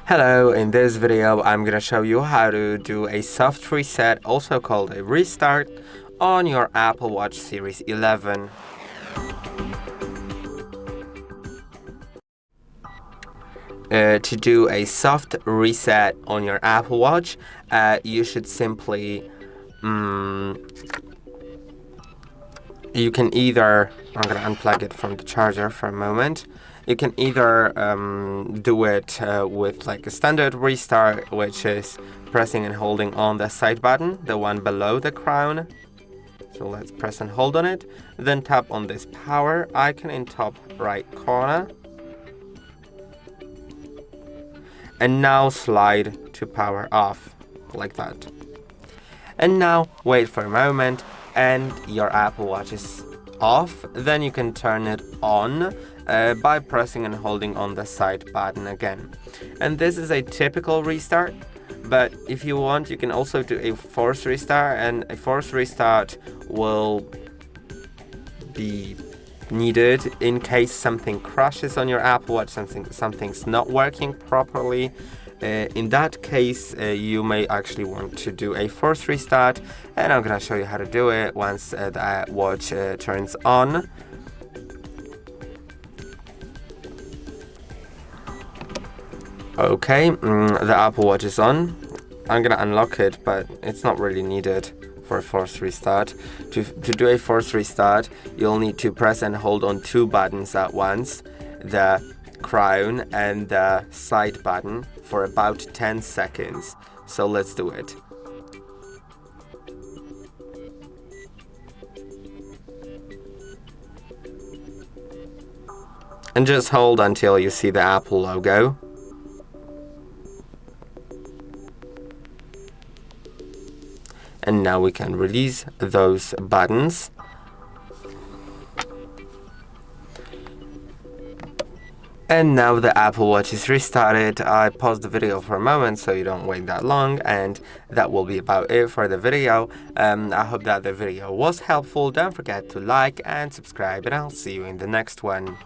Hello, in this video I'm gonna show you how to do a soft reset, also called a restart, on your Apple Watch Series 11. To do a soft reset on your Apple Watch, you should simply you can either, I'm going to unplug it from the charger for a moment. You can either do it with like a standard restart, which is pressing and holding on the side button, the one below the crown. So let's press and hold on it, then tap on this power icon in top right corner. And now slide to power off, like that. And now wait for a moment and your Apple Watch is off. Then you can turn it on by pressing and holding on the side button again. And this is a typical restart, but if you want, you can also do a forced restart, and a forced restart will be needed in case something crashes on your Apple Watch, something's not working properly. In that case, you may actually want to do a forced restart, and I'm gonna show you how to do it once the watch turns on. Okay, the Apple Watch is on. I'm gonna unlock it, but it's not really needed for a forced restart. To do a forced restart, you'll need to press and hold on two buttons at once, the crown and the side button, for about 10 seconds. So let's do it. And just hold until you see the Apple logo. And now we can release those buttons. And now the Apple Watch is restarted. I paused the video for a moment so you don't wait that long, and that will be about it for the video. I hope that the video was helpful. Don't forget to like and subscribe, and I'll see you in the next one.